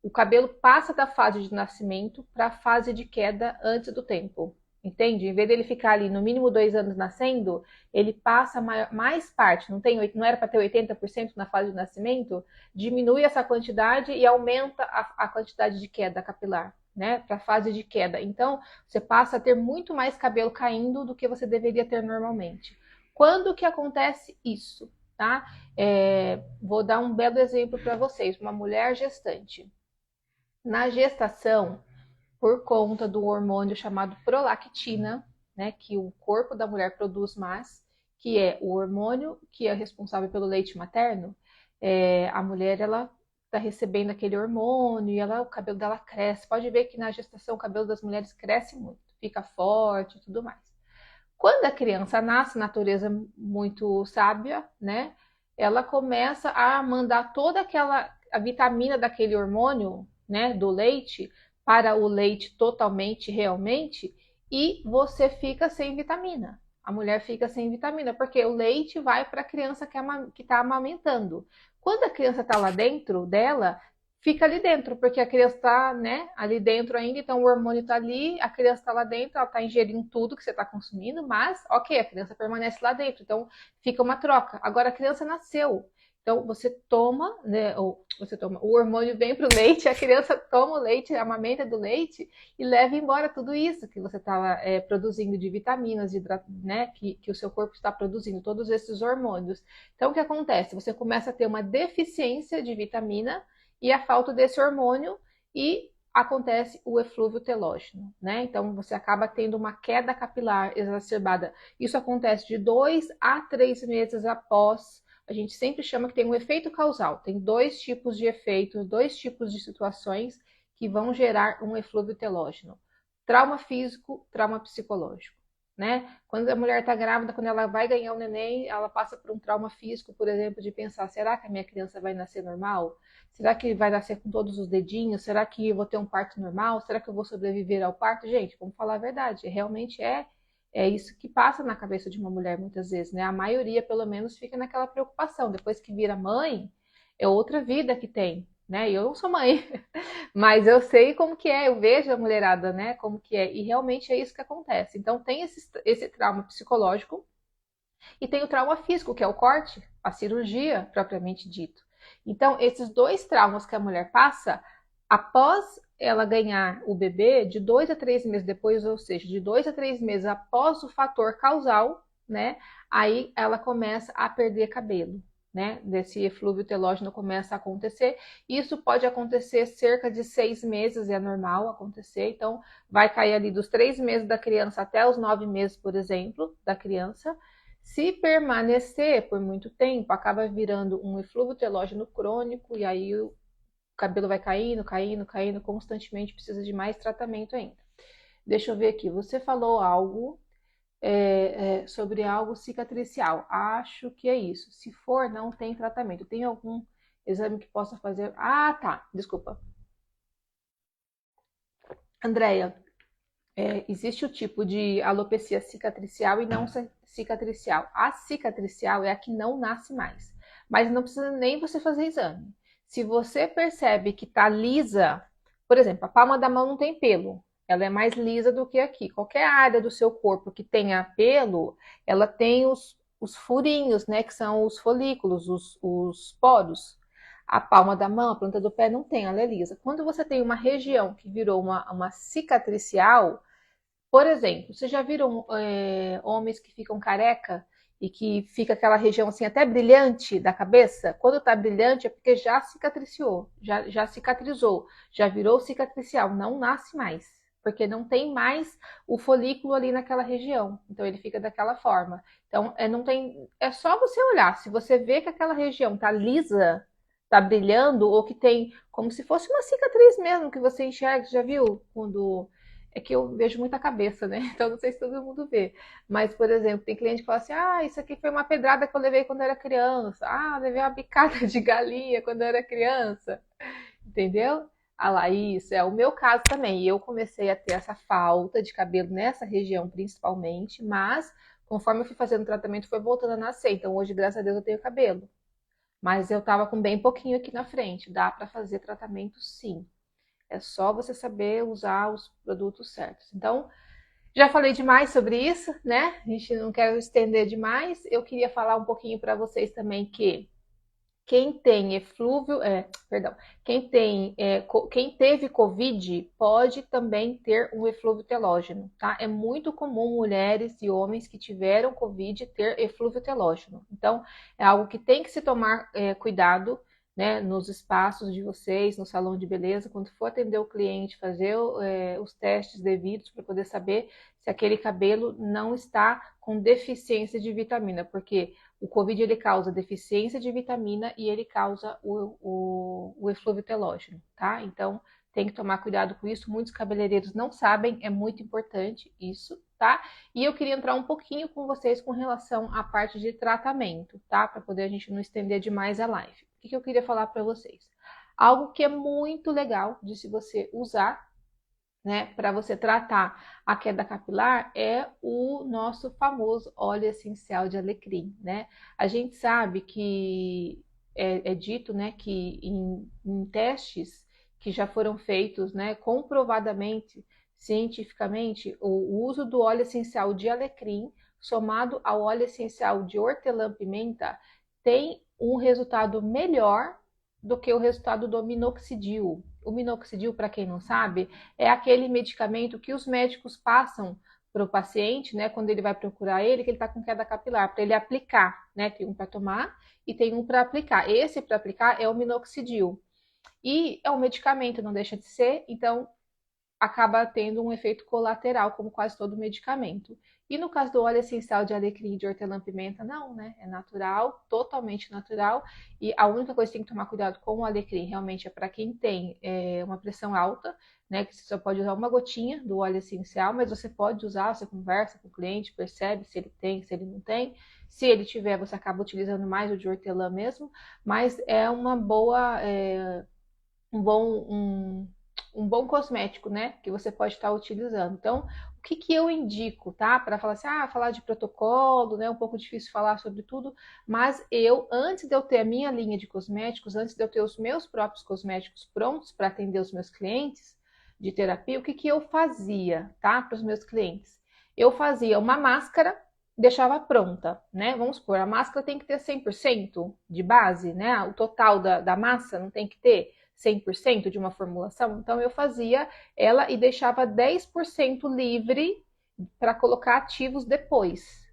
o cabelo passa da fase de nascimento para a fase de queda antes do tempo. entende? Em vez dele ficar ali no mínimo 2 anos nascendo, ele passa mais parte, não era para ter 80% na fase de nascimento, diminui essa quantidade e aumenta a quantidade de queda capilar, né, para a fase de queda. Então, você passa a ter muito mais cabelo caindo do que você deveria ter normalmente. Quando que acontece isso? Tá? Vou dar um belo exemplo para vocês. Uma mulher gestante. Na gestação, por conta do hormônio chamado prolactina, né, que o corpo da mulher produz mais, que é o hormônio que é responsável pelo leite materno, a mulher ela está recebendo aquele hormônio e o cabelo dela cresce. Pode ver que na gestação o cabelo das mulheres cresce muito, fica forte e tudo mais. Quando a criança nasce, natureza muito sábia, né? Ela começa a mandar toda a vitamina daquele hormônio, né, do leite, para o leite totalmente, realmente, e você fica sem vitamina. A mulher fica sem vitamina, porque o leite vai para a criança que está amamentando. Quando a criança está lá dentro dela, fica ali dentro, porque a criança está, né, ali dentro ainda, então o hormônio está ali, a criança está lá dentro, ela está ingerindo tudo que você está consumindo, mas, ok, a criança permanece lá dentro, então fica uma troca. Agora a criança nasceu, então você toma, né, o hormônio vem para o leite, a criança toma o leite, amamenta do leite e leva embora tudo isso que você estava produzindo de vitaminas, né, que o seu corpo está produzindo, todos esses hormônios. Então o que acontece? Você começa a ter uma deficiência de vitamina e a falta desse hormônio e acontece o eflúvio telógeno, né? Então você acaba tendo uma queda capilar exacerbada. Isso acontece de 2 a 3 meses após. A gente sempre chama que tem um efeito causal. Tem 2 tipos de efeitos, 2 tipos de situações que vão gerar um eflúvio telógeno: trauma físico, trauma psicológico. Né? Quando a mulher está grávida, quando ela vai ganhar o neném, ela passa por um trauma físico, por exemplo, de pensar: será que a minha criança vai nascer normal? Será que vai nascer com todos os dedinhos? Será que eu vou ter um parto normal? Será que eu vou sobreviver ao parto? Gente, vamos falar a verdade, realmente é isso que passa na cabeça de uma mulher muitas vezes, né? A maioria, pelo menos, fica naquela preocupação. Depois que vira mãe, é outra vida que tem, né? E eu não sou mãe, mas eu sei como que é, eu vejo a mulherada, né? Como que é, e realmente é isso que acontece. Então tem esse trauma psicológico e tem o trauma físico, que é o corte, a cirurgia propriamente dito. Então, esses 2 traumas que a mulher passa, após ela ganhar o bebê, de 2 a 3 meses depois, ou seja, de 2 a 3 meses após o fator causal, né? Aí ela começa a perder cabelo. Né, desse eflúvio telógeno começa a acontecer. Isso pode acontecer cerca de 6 meses, é normal acontecer. Então, vai cair ali dos 3 meses da criança até os 9 meses, por exemplo, da criança. Se permanecer por muito tempo, acaba virando um eflúvio telógeno crônico e aí o cabelo vai caindo, caindo, caindo constantemente, precisa de mais tratamento ainda. Deixa eu ver aqui, você falou algo sobre algo cicatricial. Acho que é isso. Se for, não tem tratamento. Tem algum exame que possa fazer? Ah, tá. Desculpa. Andréia, existe o tipo de alopecia cicatricial e não cicatricial. A cicatricial é a que não nasce mais. Mas não precisa nem você fazer exame. Se você percebe que está lisa, por exemplo, a palma da mão não tem pelo. Ela é mais lisa do que aqui. Qualquer área do seu corpo que tenha pelo, ela tem os furinhos, né? Que são os folículos, os poros. A palma da mão, a planta do pé não tem, ela é lisa. Quando você tem uma região que virou uma cicatricial, por exemplo, vocês já viram homens que ficam careca e que fica aquela região assim até brilhante da cabeça? Quando tá brilhante é porque já cicatriciou, já cicatrizou, já virou cicatricial, não nasce mais, porque não tem mais o folículo ali naquela região. Então ele fica daquela forma. Então não tem, é só você olhar. Se você vê que aquela região tá lisa, tá brilhando ou que tem como se fosse uma cicatriz mesmo que você enxerga, já viu quando é que eu vejo muita cabeça, né? Então não sei se todo mundo vê. Mas, por exemplo, tem cliente que fala assim: ah, isso aqui foi uma pedrada que eu levei quando eu era criança. Ah, levei uma bicada de galinha quando eu era criança. Entendeu? Ah lá, isso é o meu caso também. Eu comecei a ter essa falta de cabelo nessa região principalmente, mas conforme eu fui fazendo o tratamento, foi voltando a nascer. Então hoje, graças a Deus, eu tenho cabelo. Mas eu tava com bem pouquinho aqui na frente. Dá para fazer tratamento sim. É só você saber usar os produtos certos. Então, Já falei demais sobre isso, né? A gente não quer estender demais. Eu queria falar um pouquinho para vocês também que quem tem eflúvio, perdão, quem teve Covid pode também ter um eflúvio telógeno, tá? É muito comum mulheres e homens que tiveram Covid ter eflúvio telógeno. Então, é algo que tem que se tomar cuidado, né, nos espaços de vocês, no salão de beleza, quando for atender o cliente, fazer os testes devidos para poder saber se aquele cabelo não está com deficiência de vitamina, porque o Covid ele causa deficiência de vitamina e ele causa o eflúvio telógeno, tá? Então tem que tomar cuidado com isso. Muitos cabeleireiros não sabem, é muito importante isso, tá? E eu queria entrar um pouquinho com vocês com relação à parte de tratamento, tá? Para poder a gente não estender demais a live. O que eu queria falar para vocês? Algo que é muito legal de se você usar, né, para você tratar a queda capilar é o nosso famoso óleo essencial de alecrim, né? A gente sabe que é dito, né, que em testes que já foram feitos, né, comprovadamente, cientificamente, o uso do óleo essencial de alecrim somado ao óleo essencial de hortelã-pimenta tem um resultado melhor do que o resultado do minoxidil. O minoxidil, para quem não sabe, é aquele medicamento que os médicos passam para o paciente, né, quando ele vai procurar ele, que ele está com queda capilar, para ele aplicar, né? Tem um para tomar e tem um para aplicar. Esse para aplicar é o minoxidil. E é um medicamento, não deixa de ser, então acaba tendo um efeito colateral, como quase todo medicamento. E no caso do óleo essencial de alecrim e de hortelã-pimenta, não, né? É natural, totalmente natural. E a única coisa que tem que tomar cuidado com o alecrim realmente é para quem tem uma pressão alta, né? Que você só pode usar uma gotinha do óleo essencial, mas você pode usar, você conversa com o cliente, percebe se ele tem, se ele não tem. Se ele tiver, você acaba utilizando mais o de hortelã mesmo, mas é uma boa, um bom, um bom cosmético, né? Que você pode estar utilizando. Então, o que que eu indico, tá? Para falar assim, falar de protocolo, né? Um pouco difícil falar sobre tudo, mas antes de eu ter a minha linha de cosméticos, antes de eu ter os meus próprios cosméticos prontos para atender os meus clientes de terapia, o que que eu fazia, tá? Para os meus clientes? Eu fazia uma máscara, deixava pronta, né? Vamos supor, a máscara tem que ter 100% de base, né? O total da massa não tem que ter 100% de uma formulação, então eu fazia ela e deixava 10% livre para colocar ativos depois.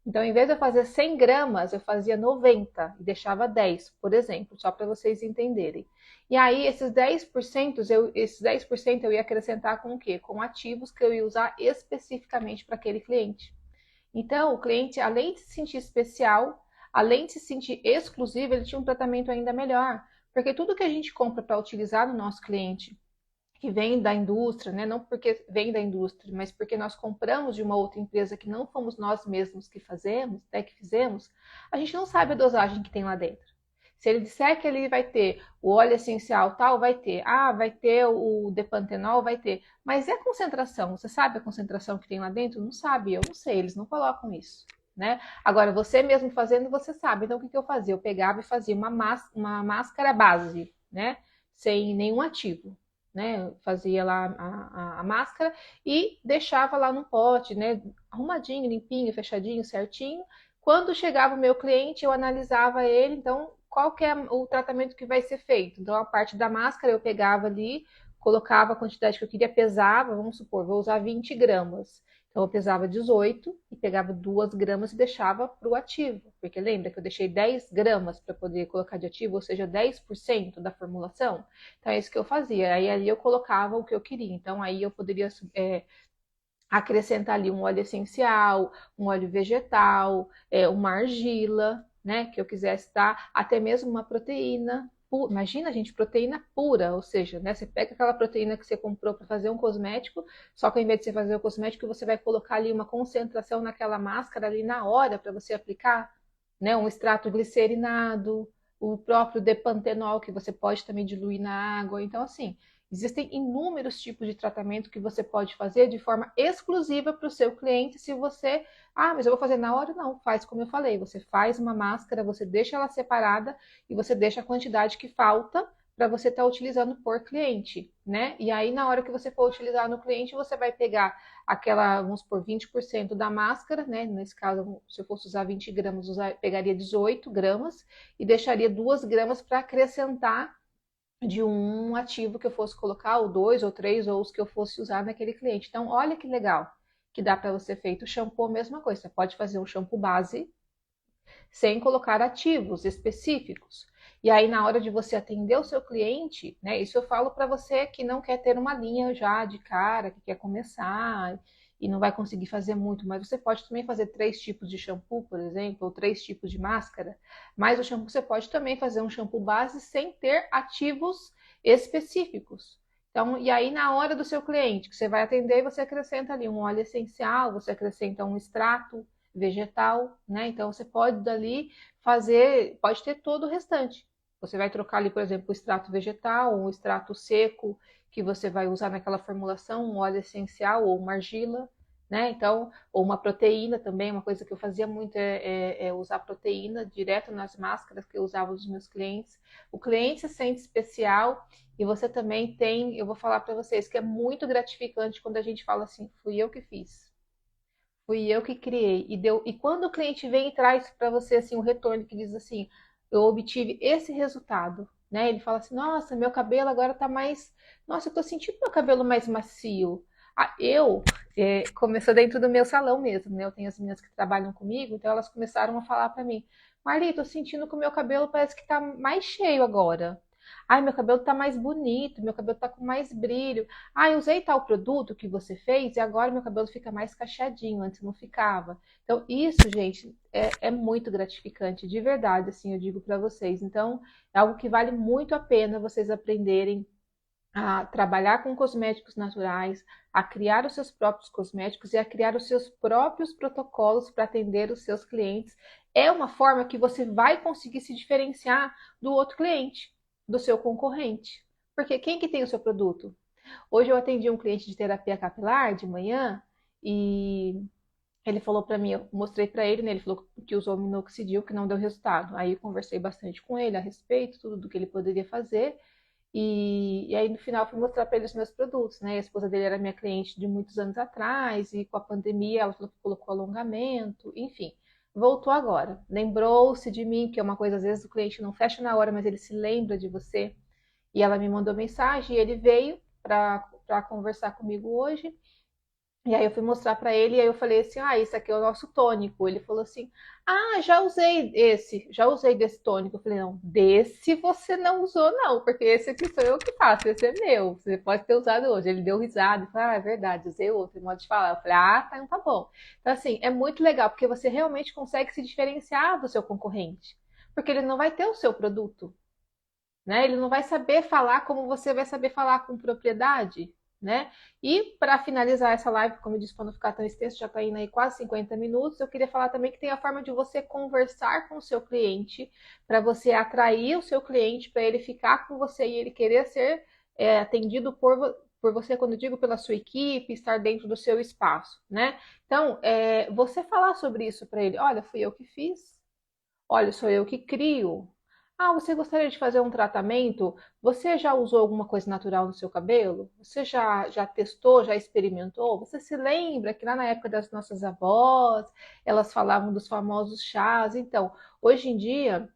Então, em vez de eu fazer 100 gramas, eu fazia 90 e deixava 10, por exemplo, só para vocês entenderem. E aí, esses 10% eu ia acrescentar com o quê? Com ativos que eu ia usar especificamente para aquele cliente. Então, o cliente, além de se sentir especial, além de se sentir exclusivo, ele tinha um tratamento ainda melhor. Porque tudo que a gente compra para utilizar no nosso cliente, que vem da indústria, né? Não porque vem da indústria, mas porque nós compramos de uma outra empresa que não fomos nós mesmos que fazemos, né, que fizemos, a gente não sabe a dosagem que tem lá dentro. Se ele disser que ele vai ter o óleo essencial tal, vai ter. Ah, vai ter o depantenol, vai ter. Mas é a concentração. Você sabe a concentração que tem lá dentro? Não sabe, eu não sei, eles não colocam isso. Né? Agora, você mesmo fazendo, você sabe. Então, o que eu fazia? Eu pegava e fazia uma máscara base, né? Sem nenhum ativo. Né? Eu fazia lá a máscara e deixava lá no pote, né? Arrumadinho, limpinho, fechadinho, certinho. Quando chegava o meu cliente, eu analisava ele, então qual que é o tratamento que vai ser feito. Então, a parte da máscara eu pegava ali, colocava a quantidade que eu queria, pesava, vamos supor, vou usar 20 gramas. Então, eu pesava 18 e pegava 2 gramas e deixava para o ativo. Porque lembra que eu deixei 10 gramas para poder colocar de ativo, ou seja, 10% da formulação? Então, é isso que eu fazia. Aí ali eu colocava o que eu queria. Então, aí eu poderia acrescentar ali um óleo essencial, um óleo vegetal, uma argila, né, que eu quisesse dar, até mesmo uma proteína. Imagina, gente, proteína pura, ou seja, né, você pega aquela proteína que você comprou para fazer um cosmético, só que ao invés de você fazer o cosmético, você vai colocar ali uma concentração naquela máscara ali na hora para você aplicar, né, um extrato glicerinado, o próprio depantenol que você pode também diluir na água. Então, assim, existem inúmeros tipos de tratamento que você pode fazer de forma exclusiva para o seu cliente. Se você, mas eu vou fazer na hora, não, faz como eu falei, você faz uma máscara, você deixa ela separada e você deixa a quantidade que falta para você estar utilizando por cliente, né? E aí, na hora que você for utilizar no cliente, você vai pegar aquela, vamos supor, 20% da máscara, né? Nesse caso, se eu fosse usar 20 gramas, pegaria 18 gramas e deixaria 2 gramas para acrescentar de um ativo que eu fosse colocar, ou 2 ou 3, ou os que eu fosse usar naquele cliente. Então, olha que legal que dá para você feito o shampoo, a mesma coisa. Você pode fazer um shampoo base sem colocar ativos específicos. E aí, na hora de você atender o seu cliente, né? Isso eu falo para você que não quer ter uma linha já de cara, que quer começar e não vai conseguir fazer muito, mas você pode também fazer 3 tipos de shampoo, por exemplo, ou 3 tipos de máscara. Mas o shampoo você pode também fazer um shampoo base sem ter ativos específicos. Então, e aí na hora do seu cliente que você vai atender, você acrescenta ali um óleo essencial, você acrescenta um extrato vegetal, né? Então você pode dali fazer, pode ter todo o restante. Você vai trocar ali, por exemplo, o extrato vegetal, um extrato seco que você vai usar naquela formulação, um óleo essencial ou uma argila, né? Então, ou uma proteína também, uma coisa que eu fazia muito é usar proteína direto nas máscaras que eu usava dos meus clientes. O cliente se sente especial e você também tem, eu vou falar para vocês que é muito gratificante quando a gente fala assim, fui eu que fiz. Fui eu que criei e deu. E quando o cliente vem e traz para você assim um retorno que diz assim, eu obtive esse resultado, né? Ele fala assim, nossa, meu cabelo agora tá mais, nossa, eu tô sentindo meu cabelo mais macio. Ah, começou dentro do meu salão mesmo, né? Eu tenho as meninas que trabalham comigo, então elas começaram a falar para mim, Marli, tô sentindo que o meu cabelo parece que tá mais cheio agora. Ai, meu cabelo tá mais bonito, meu cabelo tá com mais brilho. Ah, eu usei tal produto que você fez e agora meu cabelo fica mais cacheadinho, antes não ficava. Então, isso, gente, é muito gratificante, de verdade, assim, eu digo para vocês. Então, é algo que vale muito a pena vocês aprenderem a trabalhar com cosméticos naturais, a criar os seus próprios cosméticos e a criar os seus próprios protocolos para atender os seus clientes. É uma forma que você vai conseguir se diferenciar do outro cliente, do seu concorrente. Porque quem que tem o seu produto? Hoje eu atendi um cliente de terapia capilar de manhã e ele falou para mim, eu mostrei para ele, né? Ele falou que usou minoxidil, que não deu resultado. Aí eu conversei bastante com ele a respeito, tudo do que ele poderia fazer. E aí no final fui mostrar para ele os meus produtos, né? A esposa dele era minha cliente de muitos anos atrás e com a pandemia ela falou que colocou alongamento, enfim. Voltou agora. Lembrou-se de mim, que é uma coisa às vezes o cliente não fecha na hora, mas ele se lembra de você. E ela me mandou mensagem e ele veio para conversar comigo hoje. E aí eu fui mostrar para ele e aí eu falei assim, ah, esse aqui é o nosso tônico. Ele falou assim, ah, já usei desse tônico. Eu falei, não, desse você não usou não, porque esse aqui sou eu que faço, esse é meu, você pode ter usado hoje. Ele deu risada e falou, ah, é verdade, usei outro, modo de falar. Eu falei, ah, tá, então tá bom. Então assim, é muito legal, porque você realmente consegue se diferenciar do seu concorrente, porque ele não vai ter o seu produto, né? Ele não vai saber falar como você vai saber falar com propriedade, né? E para finalizar essa live, como eu disse, para não ficar tão extenso, já está indo aí quase 50 minutos, eu queria falar também que tem a forma de você conversar com o seu cliente, para você atrair o seu cliente, para ele ficar com você e ele querer ser atendido por você, quando eu digo pela sua equipe, estar dentro do seu espaço, né? Então, você falar sobre isso para ele, olha, fui eu que fiz, olha, sou eu que crio. Ah, você gostaria de fazer um tratamento? Você já usou alguma coisa natural no seu cabelo? Você já testou, já experimentou? Você se lembra que lá na época das nossas avós, elas falavam dos famosos chás? Então, hoje em dia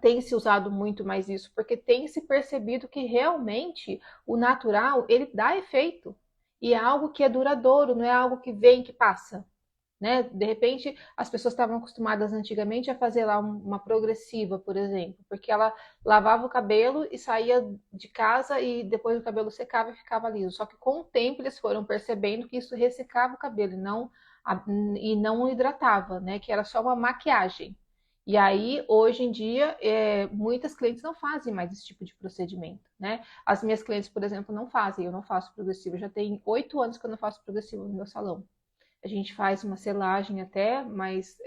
tem se usado muito mais isso, porque tem se percebido que realmente o natural, ele dá efeito. E é algo que é duradouro, não é algo que vem e que passa, né? De repente, as pessoas estavam acostumadas antigamente a fazer lá uma progressiva, por exemplo, porque ela lavava o cabelo e saía de casa e depois o cabelo secava e ficava liso. Só que com o tempo eles foram percebendo que isso ressecava o cabelo e não hidratava, né? Que era só uma maquiagem. E aí, hoje em dia, muitas clientes não fazem mais esse tipo de procedimento, né? As minhas clientes, por exemplo, não fazem, eu não faço progressiva. Já tem 8 anos que eu não faço progressiva no meu salão. A gente faz uma selagem até, mas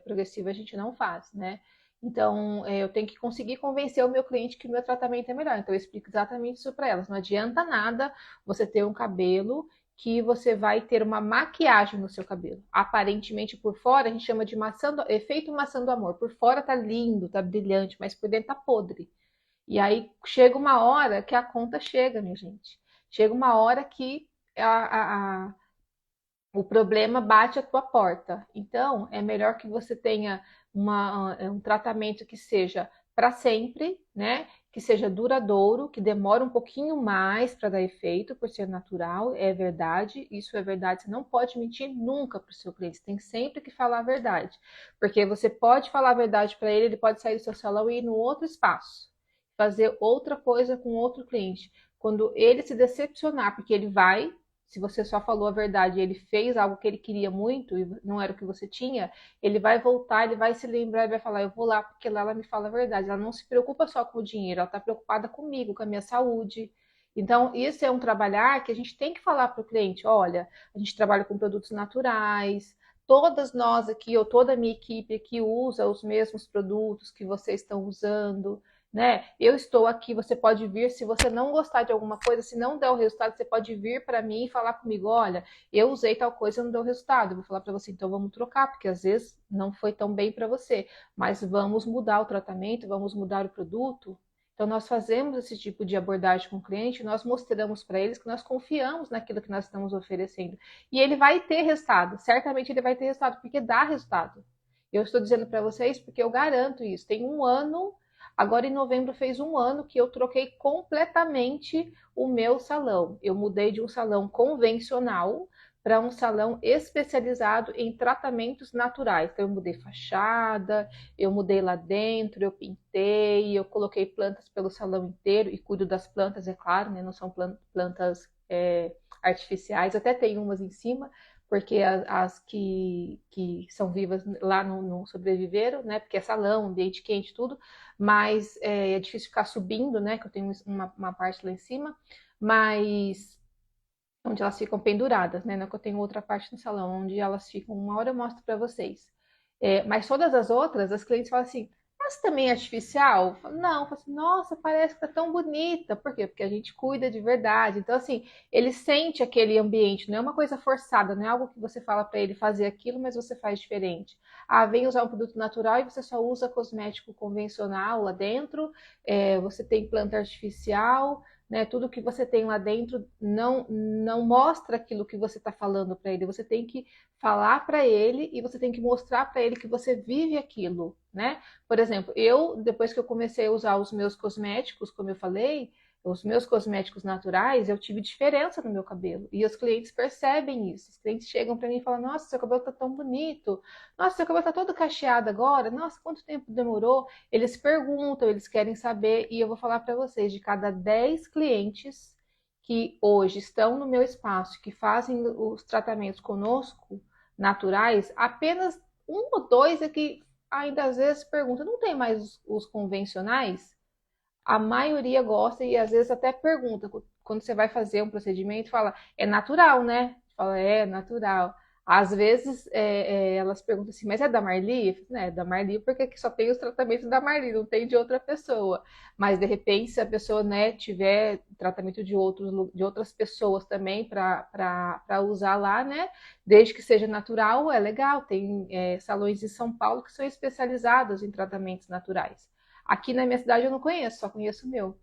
progressiva a gente não faz, né? Então, eu tenho que conseguir convencer o meu cliente que o meu tratamento é melhor. Então, eu explico exatamente isso para elas. Não adianta nada você ter um cabelo que você vai ter uma maquiagem no seu cabelo. Aparentemente, por fora, a gente chama de efeito maçã do amor. Por fora tá lindo, tá brilhante, mas por dentro tá podre. E aí chega uma hora que a conta chega, minha gente. Chega uma hora que o problema bate à tua porta. Então, é melhor que você tenha um tratamento que seja para sempre, né? Que seja duradouro, que demore um pouquinho mais para dar efeito, por ser natural, é verdade, isso é verdade. Você não pode mentir nunca para o seu cliente, você tem sempre que falar a verdade. Porque você pode falar a verdade para ele, ele pode sair do seu salão e ir no outro espaço, fazer outra coisa com outro cliente. Quando ele se decepcionar, porque ele vai, se você só falou a verdade e ele fez algo que ele queria muito e não era o que você tinha, ele vai voltar, ele vai se lembrar e vai falar: eu vou lá porque lá ela me fala a verdade. Ela não se preocupa só com o dinheiro, ela está preocupada comigo, com a minha saúde. Então, isso é um trabalhar que a gente tem que falar para o cliente: olha, a gente trabalha com produtos naturais, todas nós aqui, ou toda a minha equipe aqui usa os mesmos produtos que vocês estão usando, né? Eu estou aqui, você pode vir, se você não gostar de alguma coisa, se não der o resultado, você pode vir para mim e falar comigo: olha, eu usei tal coisa e não deu resultado. Eu vou falar para você: então vamos trocar, porque às vezes não foi tão bem para você, mas vamos mudar o tratamento, vamos mudar o produto. Então nós fazemos esse tipo de abordagem com o cliente, nós mostramos para eles que nós confiamos naquilo que nós estamos oferecendo. E ele vai ter resultado, certamente ele vai ter resultado, porque dá resultado. Eu estou dizendo para vocês porque eu garanto isso. Tem um ano. Agora, em novembro, fez um ano que eu troquei completamente o meu salão. Eu mudei de um salão convencional para um salão especializado em tratamentos naturais. Então, eu mudei fachada, eu mudei lá dentro, eu pintei, eu coloquei plantas pelo salão inteiro e cuido das plantas, é claro, né? Não são plantas artificiais, até tem umas em cima, porque as que são vivas lá não sobreviveram, né? Porque é salão, ambiente quente, tudo, mas é difícil ficar subindo, né? Que eu tenho uma parte lá em cima, mas onde elas ficam penduradas, né? Não que eu tenho outra parte no salão, onde elas ficam, uma hora eu mostro para vocês. Mas todas as outras, as clientes falam assim: mas também é artificial? Eu falo: não, eu falo assim: nossa, parece que tá tão bonita. Por quê? Porque a gente cuida de verdade. Então, assim, ele sente aquele ambiente, não é uma coisa forçada, não é algo que você fala para ele fazer aquilo, mas você faz diferente. Ah, vem usar um produto natural e você só usa cosmético convencional lá dentro, você tem planta artificial, né? Tudo que você tem lá dentro não mostra aquilo que você está falando para ele. Você tem que falar para ele e você tem que mostrar para ele que você vive aquilo, né? Por exemplo, eu depois que eu comecei a usar os meus cosméticos, como eu falei, os meus cosméticos naturais, eu tive diferença no meu cabelo. E os clientes percebem isso. Os clientes chegam para mim e falam: nossa, seu cabelo tá tão bonito. Nossa, seu cabelo tá todo cacheado agora. Nossa, quanto tempo demorou? Eles perguntam, eles querem saber. E eu vou falar para vocês: de cada 10 clientes que hoje estão no meu espaço, que fazem os tratamentos conosco, naturais, apenas um ou dois é que ainda às vezes pergunta: não tem mais os convencionais? A maioria gosta e às vezes até pergunta, quando você vai fazer um procedimento, fala: é natural, né? Fala: é natural. Às vezes elas perguntam assim: mas é da Marli? Eu falo: "Não, é da Marli porque aqui só tem os tratamentos da Marli, não tem de outra pessoa. Mas de repente, se a pessoa, né, tiver tratamento de outras pessoas também para usar lá, né? Desde que seja natural, é legal. Tem salões em São Paulo que são especializados em tratamentos naturais. Aqui na minha cidade eu não conheço, só conheço o meu.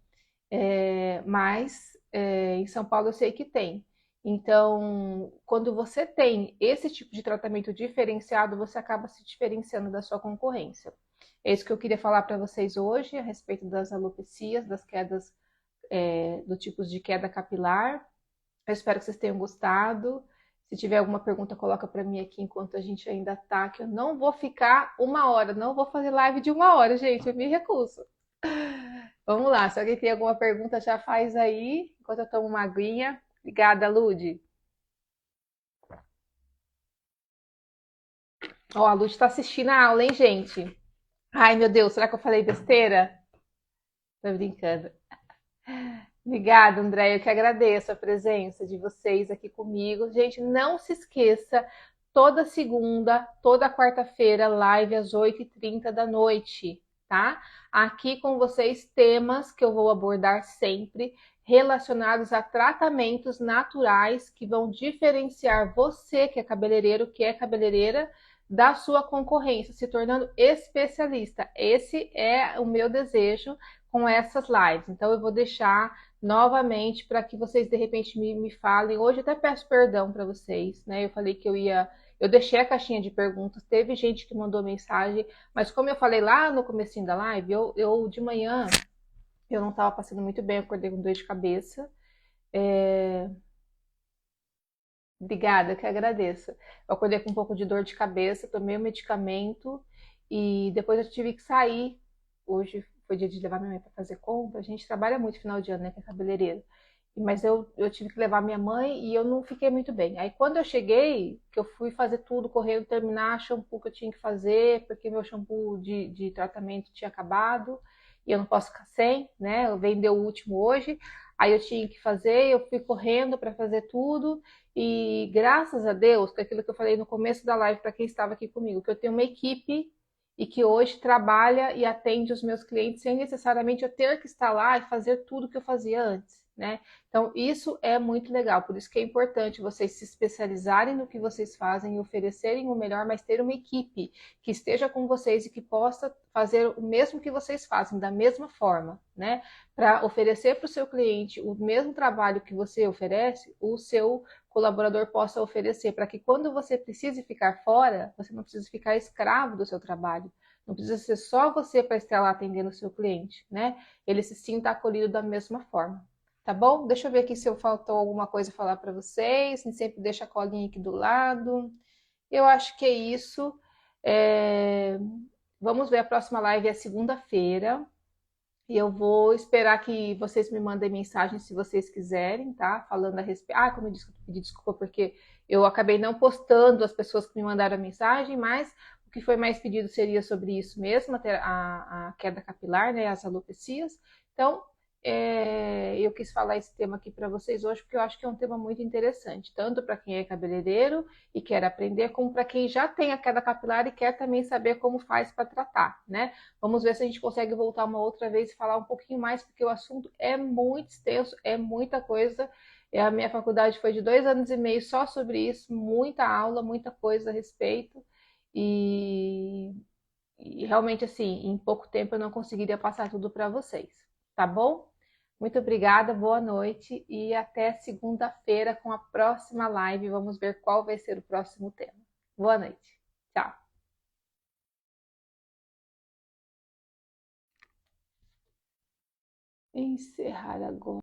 Mas em São Paulo eu sei que tem. Então, quando você tem esse tipo de tratamento diferenciado, você acaba se diferenciando da sua concorrência. É isso que eu queria falar para vocês hoje a respeito das alopecias, das quedas, do tipos de queda capilar. Eu espero que vocês tenham gostado. Se tiver alguma pergunta, coloca para mim aqui enquanto a gente ainda tá, que eu não vou ficar uma hora, não vou fazer live de uma hora, gente, eu me recuso. Vamos lá, se alguém tem alguma pergunta, já faz aí, enquanto eu tomo uma aguinha. Obrigada, Lude. Ó, a Lude está assistindo a aula, hein, gente? Ai, meu Deus, será que eu falei besteira? Tô brincando. Obrigada, André. Eu que agradeço a presença de vocês aqui comigo. Gente, não se esqueça, toda segunda, toda quarta-feira, live às 8h30 da noite, tá? Aqui com vocês, temas que eu vou abordar sempre relacionados a tratamentos naturais que vão diferenciar você, que é cabeleireiro, que é cabeleireira, da sua concorrência, se tornando especialista. Esse é o meu desejo com essas lives. Então eu vou deixar novamente para que vocês de repente me falem. Hoje eu até peço perdão para vocês, né? Eu falei que eu deixei a caixinha de perguntas, teve gente que mandou mensagem, mas como eu falei lá no comecinho da live, eu de manhã eu não estava passando muito bem, eu acordei com dor de cabeça. Obrigada, que agradeço. Eu acordei com um pouco de dor de cabeça, tomei o medicamento e depois eu tive que sair. Hoje foi dia de levar minha mãe para fazer compra. A gente trabalha muito final de ano, né, que é cabeleireiro. Mas eu tive que levar minha mãe e eu não fiquei muito bem. Aí quando eu cheguei, que eu fui fazer tudo, correndo, terminar shampoo que eu tinha que fazer, porque meu shampoo de tratamento tinha acabado e eu não posso ficar sem, né? Eu vendi o último hoje. Aí eu tinha que fazer, eu fui correndo para fazer tudo. E graças a Deus, que é aquilo que eu falei no começo da live para quem estava aqui comigo, que eu tenho uma equipe e que hoje trabalha e atende os meus clientes sem necessariamente eu ter que estar lá e fazer tudo que eu fazia antes, né? Então, isso é muito legal, por isso que é importante vocês se especializarem no que vocês fazem e oferecerem o melhor, mas ter uma equipe que esteja com vocês e que possa fazer o mesmo que vocês fazem, da mesma forma, né? Para oferecer para o seu cliente o mesmo trabalho que você oferece, o seu colaborador possa oferecer, para que quando você precise ficar fora, você não precise ficar escravo do seu trabalho. Não precisa ser só você para estar lá atendendo o seu cliente, né? Ele se sinta acolhido da mesma forma. Tá bom? Deixa eu ver aqui se eu faltou alguma coisa a falar para vocês. A gente sempre deixa a colinha aqui do lado. Eu acho que é isso. É... Vamos ver, a próxima live é segunda-feira. E eu vou esperar que vocês me mandem mensagem se vocês quiserem, tá? Falando a respeito. Ah, como eu disse, eu pedi desculpa porque eu acabei não postando as pessoas que me mandaram a mensagem, mas o que foi mais pedido seria sobre isso mesmo, a queda capilar, né? As alopecias. Então, eu quis falar esse tema aqui para vocês hoje, porque eu acho que é um tema muito interessante, tanto para quem é cabeleireiro e quer aprender, como para quem já tem a queda capilar e quer também saber como faz para tratar, né? Vamos ver se a gente consegue voltar uma outra vez e falar um pouquinho mais, porque o assunto é muito extenso, é muita coisa. A minha faculdade foi de 2 anos e meio só sobre isso, muita aula, muita coisa a respeito. E, e realmente, assim, em pouco tempo eu não conseguiria passar tudo para vocês, tá bom? Muito obrigada, boa noite e até segunda-feira com a próxima live. Vamos ver qual vai ser o próximo tema. Boa noite. Tchau. Encerrar agora.